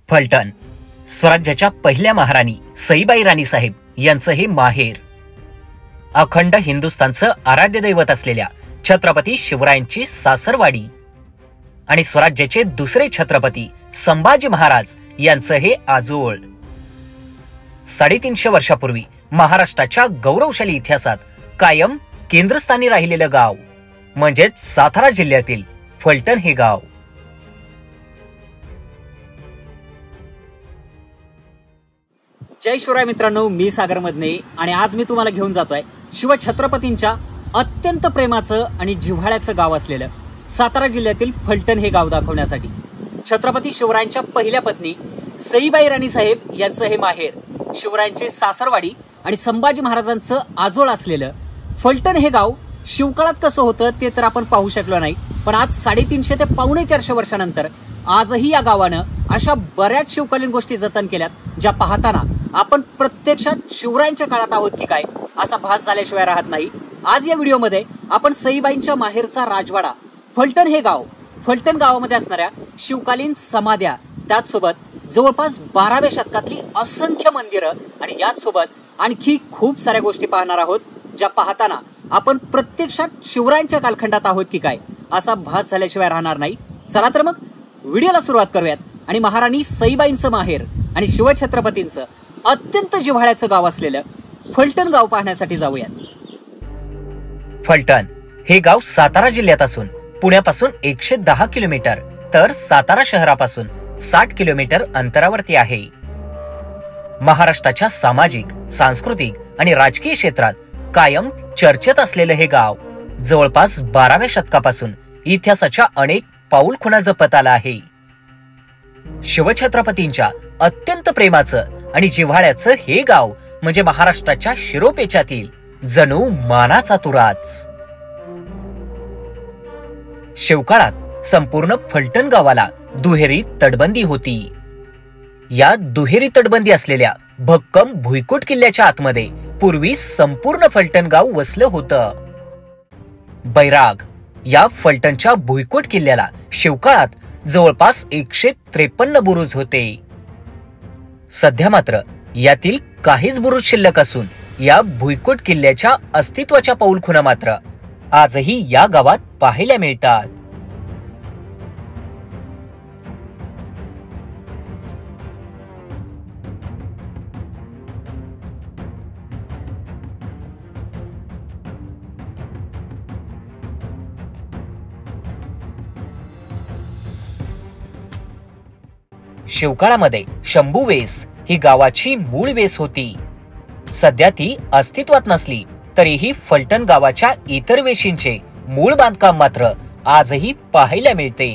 फलटण स्वराज्याच्या पहिल्या महाराणी सईबाई राणीसाहेब यांचं हे माहेर. अखंड हिंदुस्थानचं आराध्य दैवत असलेल्या छत्रपती शिवरायांची सासरवाडी आणि स्वराज्याचे दुसरे छत्रपती संभाजी महाराज यांचं हे आजोळ. 350 वर्षापूर्वी महाराष्ट्राच्या गौरवशाली इतिहासात कायम केंद्रस्थानी राहिलेलं गाव म्हणजेच सातारा जिल्ह्यातील फलटण हे गाव. जय शिवराय मित्रांनो, मी सागर मदने आणि आज मी तुम्हाला घेऊन जातोय शिवछत्रपतींच्या अत्यंत प्रेमाचं आणि जिव्हाळ्याचं गाव असलेलं सातारा जिल्ह्यातील फलटण हे गाव दाखवण्यासाठी. छत्रपती शिवरायांच्या पहिल्या पत्नी सईबाई राणीसाहेब यांचं हे माहेर, शिवरायांची सासरवाडी आणि संभाजी महाराजांचं आजोळ असलेलं फलटण हे गाव शिवकाळात कसं होतं ते तर आपण पाहू शकलो नाही, पण आज 350 ते 450 वर्षानंतर आजही या गावानं अशा बऱ्याच शिवकालीन गोष्टी जतन केल्यात ज्या पाहताना आपण प्रत्यक्षात शिवरायांच्या काळात आहोत की काय असा भास झाल्याशिवाय राहत नाही. आज या व्हिडिओमध्ये आपण सईबाईंच्या माहेरचा राजवाडा फलटण हे गाव, फलटण गावामध्ये असणाऱ्या शिवकालीन समाध्या, त्याचसोबत जवळपास 12व्या शतकातली असंख्य मंदिरं आणि याचसोबत आणखी खूप साऱ्या गोष्टी पाहणार आहोत ज्या पाहताना आपण प्रत्यक्षात शिवरायांच्या कालखंडात आहोत की काय असा भास झाल्याशिवाय राहणार नाही. चला तर मग व्हिडिओला सुरुवात करूयात आणि महाराणी सईबाईंचं माहेर आणि शिवछत्रपतींचं अत्यंत जिव्हाळ्याचं गाव असलेलं फलटण गाव पाहण्यासाठी जाऊयात. फलटण हे गाव सातारा जिल्ह्यात असून पुण्यापासून 110 किलोमीटर तर सातारा शहरापासून 60 किलोमीटर अंतरावरती आहे. महाराष्ट्राच्या सामाजिक, सांस्कृतिक आणि राजकीय क्षेत्रात कायम चर्चेत असलेलं हे गाव जवळपास 12व्या शतकापासून इतिहासाच्या अनेक पाऊलखुणा जपत आला आहे. शिवछत्रपतींच्या अत्यंत प्रेमाचं आणि जिव्हाळ्याचं हे गाव म्हणजे महाराष्ट्राच्या शिरोपेचातील जणू मानाचा तुराच. शिवकाळात संपूर्ण फलटण गावाला दुहेरी तटबंदी होती. या दुहेरी तटबंदी असलेल्या भक्कम भुईकोट किल्ल्याच्या आतमध्ये पूर्वी संपूर्ण फलटण गाव वसलं होतं. बैराग या फलटणच्या भुईकोट किल्ल्याला शिवकाळात जवळपास 153 बुरुज होते. सध्या मात्र यातील काहीच बुरुज शिल्लक असून या भुईकोट किल्ल्याच्या अस्तित्वाच्या पाऊलखुणा मात्र आजही या गावात पाहायला मिळतात. शिवकाळामध्ये शंभू वेस ही गावाची मूळ वेस होती. सध्या ती अस्तित्वात नसली तरीही फलटण गावाच्या इतर वेशींचे मूळ बांधकाम मात्र आजही पाहायला मिळते.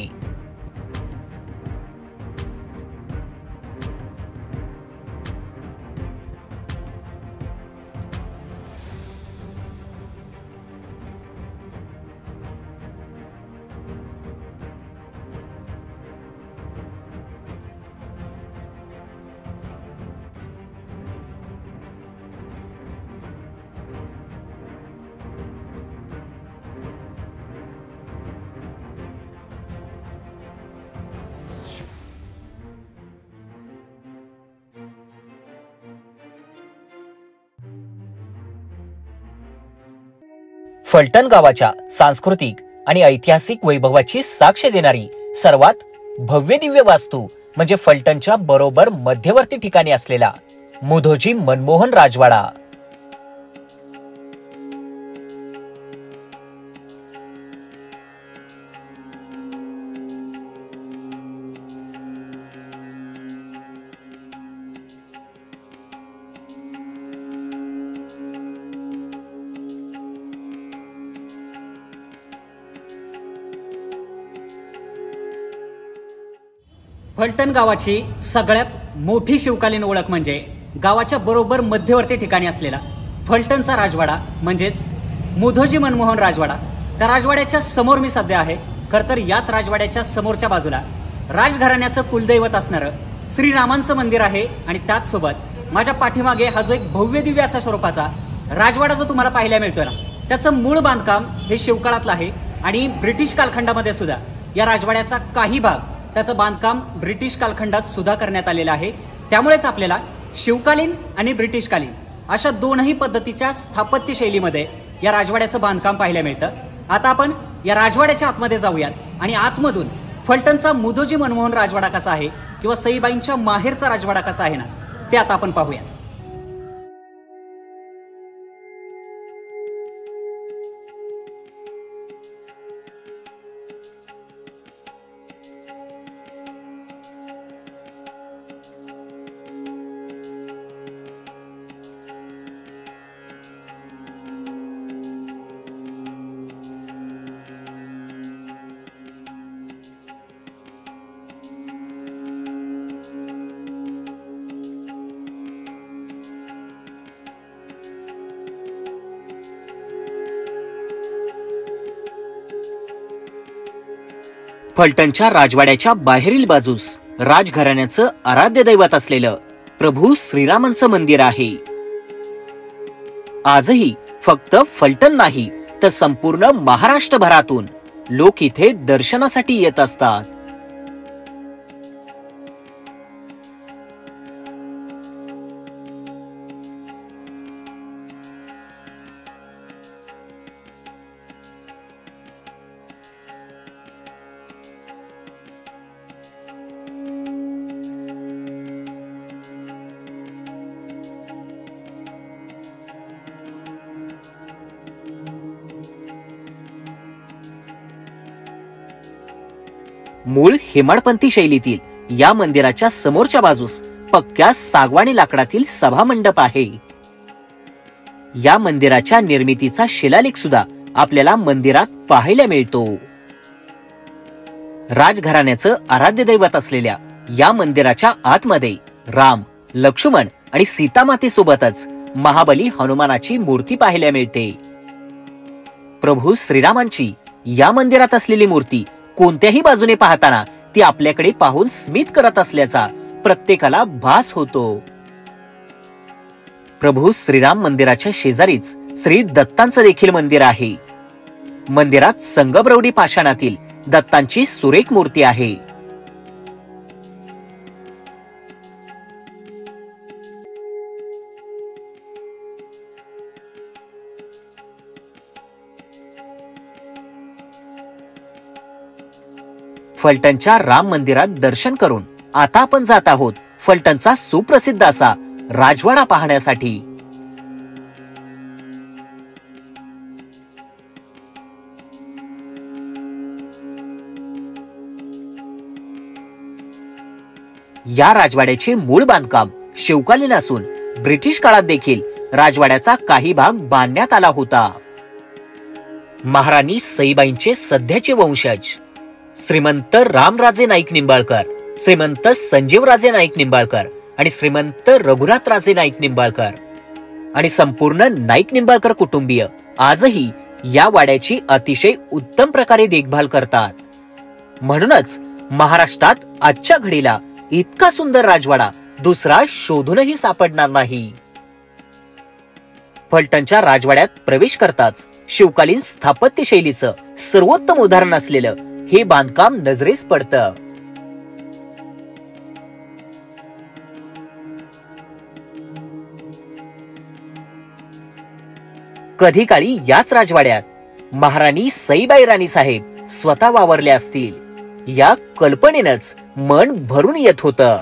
फलटण गावाच्या सांस्कृतिक आणि ऐतिहासिक वैभवाची साक्ष देणारी सर्वात भव्य दिव्य वास्तू म्हणजे फलटणच्या बरोबर मध्यवर्ती ठिकाणी असलेला मुधोजी मनमोहन राजवाडा. फलटण गावाची सगळ्यात मोठी शिवकालीन ओळख म्हणजे गावाच्या बरोबर मध्यवर्ती ठिकाणी असलेला फलटणचा राजवाडा म्हणजेच मुधोजी मनमोहन राजवाडा. त्या राजवाड्याच्या समोर मी सध्या आहे. खर तर याच राजवाड्याच्या समोरच्या बाजूला राजघराण्याचं कुलदैवत असणारं श्रीरामांचं मंदिर आहे आणि त्याचसोबत माझ्या पाठीमागे हा जो एक भव्य दिव्य असा स्वरूपाचा राजवाडा जो तुम्हाला पाहायला मिळतोय ना, त्याचं मूळ बांधकाम हे शिवकाळातलं आहे आणि ब्रिटिश कालखंडामध्ये सुद्धा या राजवाड्याचा काही भाग त्याचं बांधकाम ब्रिटिश कालखंडात सुद्धा करण्यात आलेलं आहे. त्यामुळेच आपल्याला शिवकालीन आणि ब्रिटिशकालीन अशा दोनही पद्धतीच्या स्थापत्य शैलीमध्ये या राजवाड्याचं बांधकाम पाहायला मिळतं. आता आपण या राजवाड्याच्या आतमध्ये जाऊयात आणि आतमधून फलटणचा मुदोजी मनमोहन राजवाडा कसा आहे किंवा सईबाईंच्या माहेरचा राजवाडा कसा आहे ना, ते आता आपण पाहूया. फलटणच्या राजवाड्याच्या बाहेरील बाजूस राजघराण्याचं आराध्य दैवत असलेलं प्रभू श्रीरामांचं मंदिर आहे. आजही फक्त फलटण नाही तर संपूर्ण महाराष्ट्रभरातून लोक इथे दर्शनासाठी येत असतात. मूळ हेमाडपंथी शैलीतील या मंदिराच्या समोरच्या बाजूस पक्क्या सागवानी लाकडातील सभामंडप आहे. या मंदिराच्या निर्मितीचा शिलालेख सुद्धा आपल्याला मंदिरात पाहायला मिळतो. राजघराण्याचं आराध्य दैवत असलेल्या या मंदिराच्या आतमध्ये राम, लक्ष्मण आणि सीतामातेसोबतच महाबली हनुमानाची मूर्ती पाहायला मिळते. प्रभू श्रीरामांची या मंदिरात असलेली मूर्ती कोणत्याही बाजूने पाहताना ती आपल्याकडे पाहून स्मित करत असल्याचा प्रत्येकाला भास होतो. प्रभू श्रीराम मंदिराच्या शेजारीच श्री दत्तांचं देखील मंदिर आहे. मंदिरात संगमरवरी पाषाणातील दत्तांची सुरेख मूर्ती आहे. फलटणच्या राम मंदिरात दर्शन करून आता आपण जात आहोत फलटणचा सुप्रसिद्ध असा राजवाडा पाहण्यासाठी. या राजवाड्याचे मूळ बांधकाम शिवकालीन असून ब्रिटिश काळात देखील राजवाड्याचा काही भाग बांधण्यात आला होता. महाराणी सईबाईंचे सध्याचे वंशज श्रीमंत रामराजे नाईक निंबाळकर, श्रीमंत संजीवराजे नाईक निंबाळकर आणि श्रीमंत रघुनाथराजे नाईक निंबाळकर आणि संपूर्ण नाईक निंबाळकर कुटुंबीय आजही या वाड्याची अतिशय उत्तम प्रकारे देखभाल करतात. म्हणूनच महाराष्ट्रात आजच्या घडीला इतका सुंदर राजवाडा दुसरा शोधूनही सापडणार नाही. फलटणच्या राजवाड्यात प्रवेश करताच शिवकालीन स्थापत्य शैलीचं सर्वोत्तम उदाहरण असलेलं हे बांधकाम नजरेस पडतं. कधी काळी याच राजवाड्यात महाराणी सईबाई राणी साहेब स्वतः वावरल्या असतील, या कल्पनेनंच मन भरून येत होतं.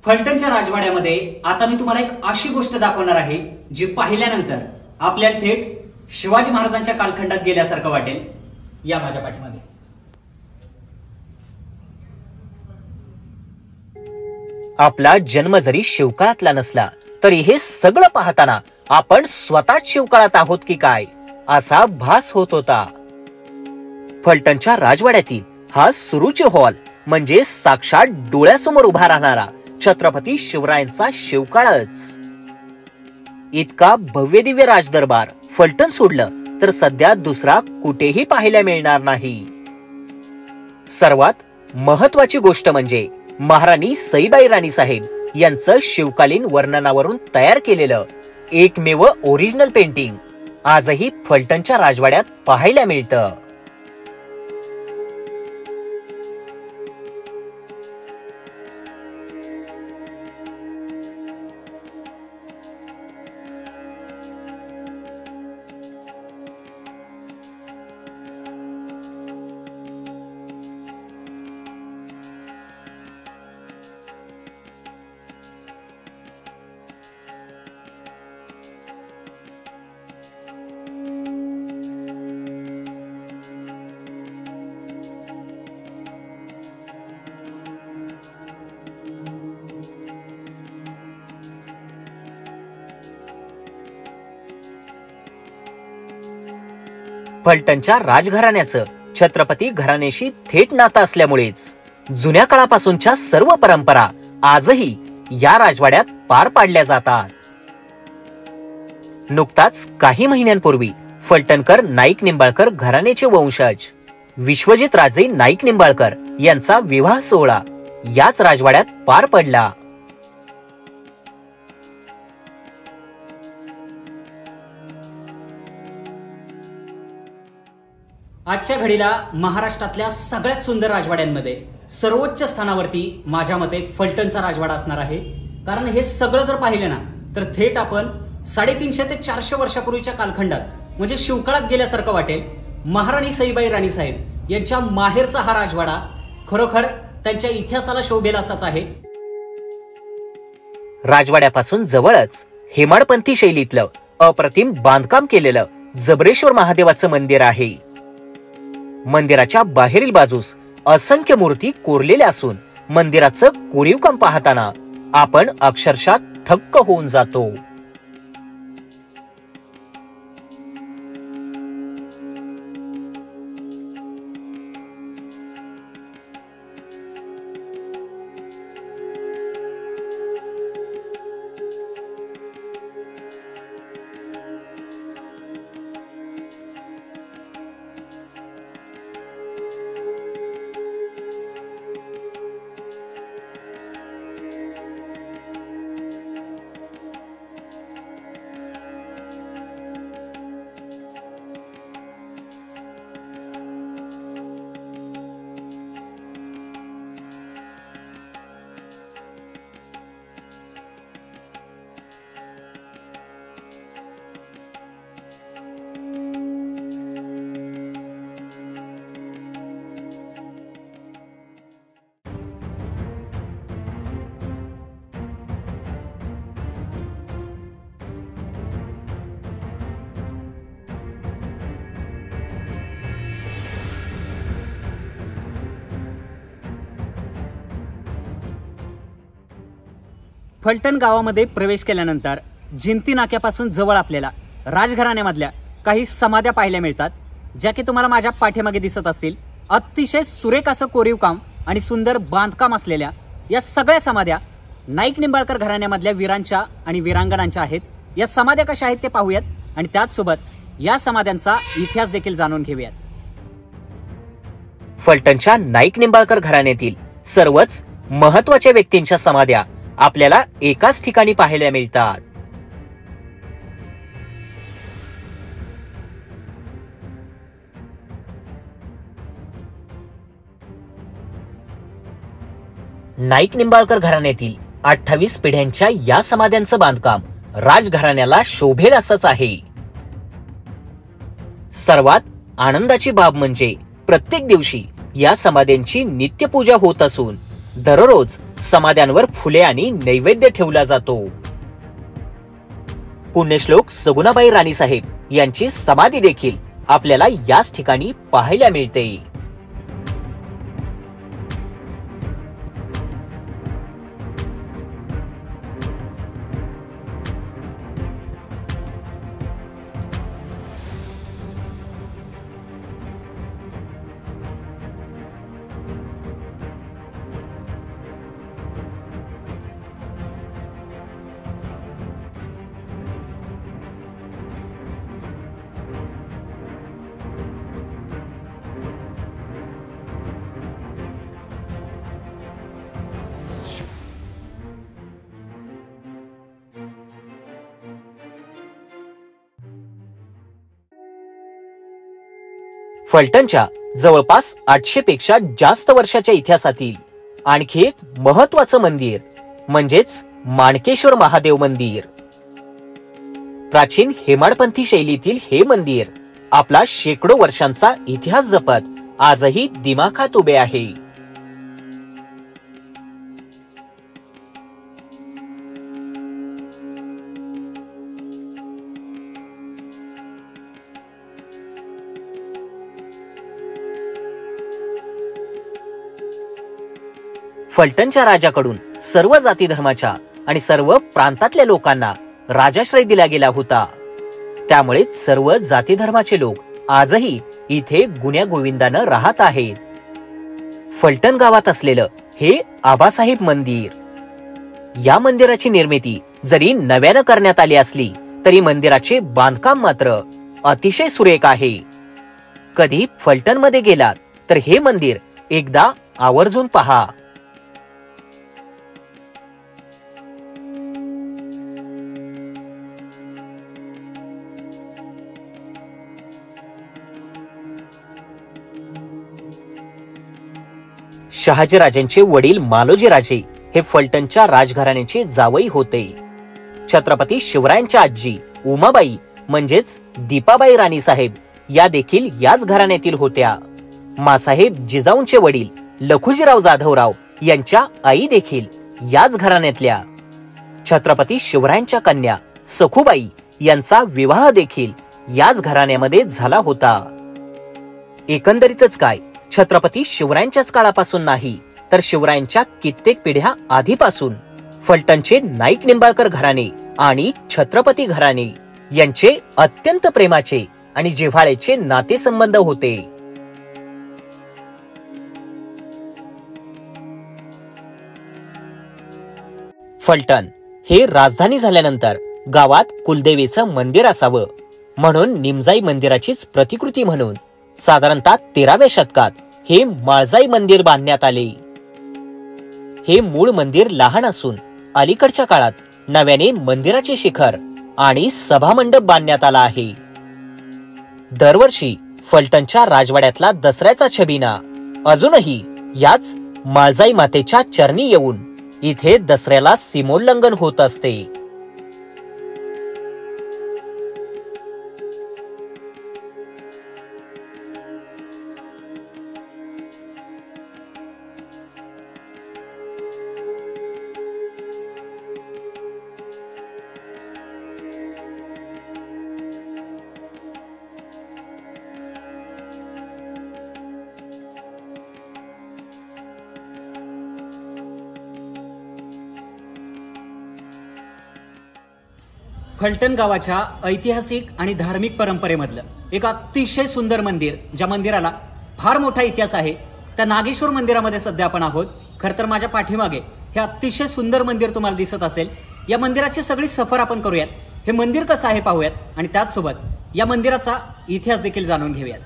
फलटणच्या राजवाड्यामध्ये आता मी तुम्हाला एक अशी गोष्ट दाखवणार आहे जी पाहिल्यानंतर आपल्याला थेट शिवाजी महाराजांच्या कालखंडात गेल्यासारखं वाटेल. या माझ्या पाठीमध्ये आपला जन्म जरी शिवकाळातला नसला तरी हे सगळं पाहताना आपण स्वतःच शिवकाळात आहोत की काय असा भास होत होता. फलटणच्या राजवाड्यातील हा सुरुची हॉल म्हणजे साक्षात डोळ्यासमोर उभा राहणारा छत्रपती शिवरायांचा शिवकाळच. इतका भव्य दिव्य राजदरबार फलटण सोडलं तर सध्या दुसरा कुठेही पाहायला मिळणार नाही. सर्वात महत्वाची गोष्ट म्हणजे महाराणी सईबाई राणी साहेब यांचं शिवकालीन वर्णनावरून तयार केलेलं एकमेव ओरिजिनल पेंटिंग आजही फलटणच्या राजवाड्यात पाहायला मिळतं. फलटणच्या राजघराण्याचं छत्रपती घराण्याशी थेट नातं असल्यामुळेच जुन्या काळापासूनच्या सर्व परंपरा आजही या राजवाड्यात पार पाडल्या जातात. नुकताच काही महिन्यांपूर्वी फलटणकर नाईक निंबाळकर घराण्याचे वंशज विश्वजित राजे नाईक निंबाळकर यांचा विवाह सोहळा याच राजवाड्यात पार पडला. आजच्या घडीला महाराष्ट्रातल्या सगळ्यात सुंदर राजवाड्यांमध्ये सर्वोच्च स्थानावरती माझ्या मते फलटणचा राजवाडा असणार आहे. कारण हे सगळं जर पाहिलं ना तर थेट आपण 350 ते 400 वर्षापूर्वीच्या कालखंडात म्हणजे शिवकाळात गेल्यासारखं वाटेल. महाराणी सईबाई राणीसाहेब यांच्या माहेरचा हा राजवाडा खरोखर त्यांच्या इतिहासाला शोभेल असाच आहे. राजवाड्यापासून जवळच हेमाडपंथी शैलीतलं अप्रतिम बांधकाम केलेलं जबरेश्वर महादेवाचं मंदिर आहे. मंदिराच्या बाहेरील बाजूस असंख्य मूर्ती कोरलेल्या असून मंदिराचं कोरीवकाम पाहताना आपण अक्षरशः थक्क होऊन जातो. फलटण गावामध्ये प्रवेश केल्यानंतर जिंती नाक्यापासून जवळ आपल्याला राजघराण्यामधल्या काही समाध्या पाहायला मिळतात, ज्या की तुम्हाला माझ्या पाठीमागे दिसत असतील. अतिशय सुरेख असं कोरीवकाम आणि सुंदर बांधकाम असलेल्या या सगळ्या समाध्या नाईक निंबाळकर घराण्यामधल्या वीरांच्या आणि वीरांगणांच्या आहेत. या समाध्या कशा आहेत ते पाहूयात आणि त्याचसोबत या समाध्यांचा इतिहास देखील जाणून घेऊयात. फलटणच्या नाईक निंबाळकर घराण्यातील सर्वच महत्त्वाच्या व्यक्तींच्या समाध्या आपल्याला एकाच ठिकाणी पाहायला मिळतात. नाईक निंबाळकर घराण्यातील 28 पिढ्यांच्या या समाध्यांचं बांधकाम राजघराण्याला शोभेल असंच आहे. सर्वात आनंदाची बाब म्हणजे प्रत्येक दिवशी या समाध्यांची नित्यपूजा होत असून दररोज समाध्यांवर फुले आणि नैवेद्य ठेवला जातो. पुण्यश्लोक सगुणाबाई राणीसाहेब यांची समाधी देखील आपल्याला याच ठिकाणी पाहायला मिळते. फलटणच्या जवळपास 800 पेक्षा जास्त वर्षाच्या इतिहासातील आणखी एक महत्वाचं मंदिर म्हणजेच माणकेश्वर महादेव मंदिर. प्राचीन हेमाडपंथी शैलीतील हे मंदिर आपला शेकडो वर्षांचा इतिहास जपत आजही दिमाखात उभे आहे. फलटणच्या राजाकडून सर्व जाती धर्माच्या आणि सर्व प्रांतातल्या लोकांना राजाश्रय दिला गेला होता. त्यामुळे सर्व जाती धर्माचे लोक आजही इथे गुण्या गोविंदानं राहत आहेत. फलटण गावात असलेलं हे आबासाहेब मंदिर, या मंदिराची निर्मिती जरी नव्यानं करण्यात आली असली तरी मंदिराचे बांधकाम मात्र अतिशय सुरेख आहे. कधी फलटण मध्ये गेलात तर हे मंदिर एकदा आवर्जून पहा. शहाजीराजांचे वडील मालोजीराजे हे फलटणच्या राजघराण्याचे जावई होते. छत्रपती शिवरायांच्या आजी उमाबाई म्हणजेच दीपाबाई राणीसाहेब या देखील याच घराण्यातील होत्या. मासाहेब जिजाऊंचे वडील लखुजीराव जाधवराव यांच्या आई देखील याच घराण्यातल्या. छत्रपती शिवरायांच्या कन्या सखुबाई यांचा विवाह देखील याच घराण्यामध्ये झाला होता. एकंदरीतच काय, छत्रपती शिवरायांच्याच काळापासून नाही तर शिवरायांच्या कित्येक पिढ्या आधीपासून फलटणचे नाईक निंबाळकर घराणे आणि छत्रपती घराणे यांचे अत्यंत प्रेमाचे आणि जिव्हाळ्याचे नातेसंबंध होते. फलटण हे राजधानी झाल्यानंतर गावात कुलदेवीचं मंदिर असावं म्हणून निमजाई मंदिराचीच प्रतिकृती म्हणून साधारणतः 13व्या शतकात हे माळजाई मंदिर बांधण्यात आले. हे मूळ मंदिर लहान असून अलीकडच्या काळात नव्याने मंदिराचे शिखर आणि सभामंडप बांधण्यात आला आहे. दरवर्षी फलटणच्या राजवाड्यातला दसऱ्याचा छबिना अजूनही याच माळजाई मातेच्या चरणी येऊन इथे दसऱ्याला सीमोल्लंघन होत असते. फलटण गावाच्या ऐतिहासिक आणि धार्मिक परंपरेमधलं एक अतिशय सुंदर मंदिर, ज्या मंदिराला फार मोठा इतिहास आहे, त्या नागेश्वर मंदिरामध्ये सध्या आपण आहोत. खरं तर माझ्या पाठीमागे हे अतिशय सुंदर मंदिर तुम्हाला दिसत असेल. या मंदिराची सगळी सफर आपण करूयात. हे मंदिर कसं आहे पाहूयात आणि त्याचसोबत या मंदिराचा इतिहास देखील जाणून घेऊयात.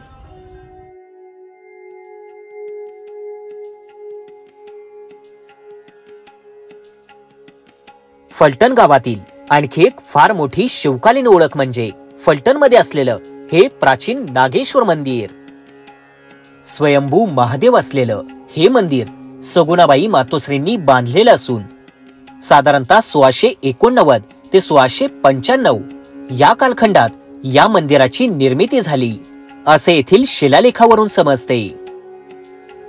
फलटण गावातील आणखी एक फार मोठी शिवकालीन ओळख म्हणजे फलटण मध्ये असलेलं हे प्राचीन नागेश्वर मंदिर. स्वयंभू महादेव असलेलं हे मंदिर सगुणाबाई मातोश्रींनी बांधलेलं असून साधारणतः 1689 ते 1695 या कालखंडात या मंदिराची निर्मिती झाली असे येथील शिलालेखावरून समजते.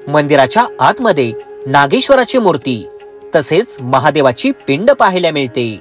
मंदिराच्या आतमध्ये नागेश्वराची मूर्ती तसेच महादेवाची पिंड पाहायला मिळते.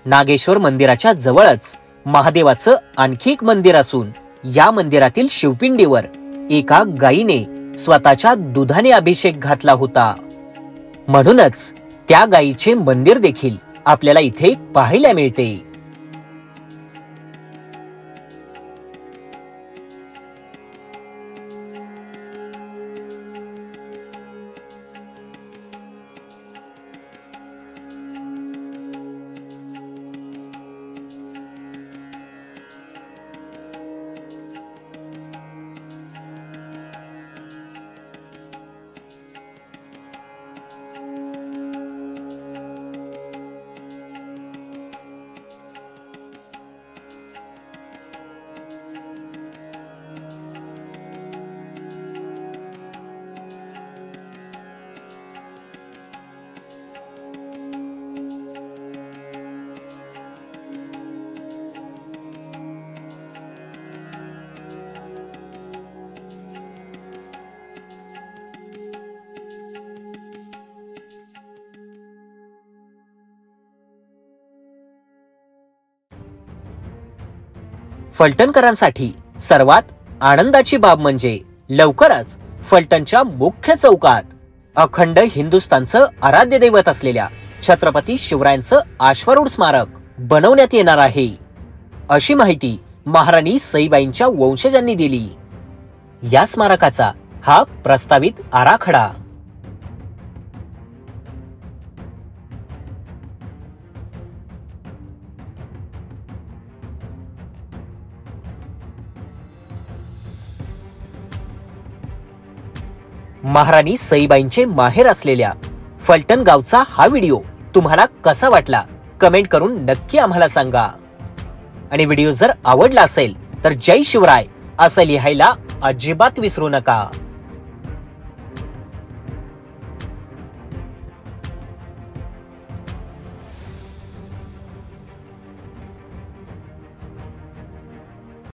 नागेश्वर मंदिराच्या जवळच महादेवाचं आणखी एक मंदिर असून या मंदिरातील शिवपिंडीवर एका गायीने स्वतःच्या दुधाने अभिषेक घातला होता. म्हणूनच त्या गायीचे मंदिर देखील आपल्याला इथे पाहायला मिळते. फलटणकरांसाठी सर्वात आनंदाची बाब म्हणजे लवकरच फलटणच्या मुख्य चौकात अखंड हिंदुस्थानचं आराध्य दैवत असलेल्या छत्रपती शिवरायांचं अश्वारूढ स्मारक बनवण्यात येणार आहे, अशी माहिती महाराणी सईबाईंच्या वंशजांनी दिली. या स्मारकाचा हा प्रस्तावित आराखडा महाराणी सईबाईंचे माहेर असलेल्या फलटण गावचा हा व्हिडिओ तुम्हाला कसा वाटला कमेंट करून नक्की आम्हाला सांगा. आणि व्हिडिओ जर आवडला असेल तर जय शिवराय असं लिहायला अजिबात विसरू नका.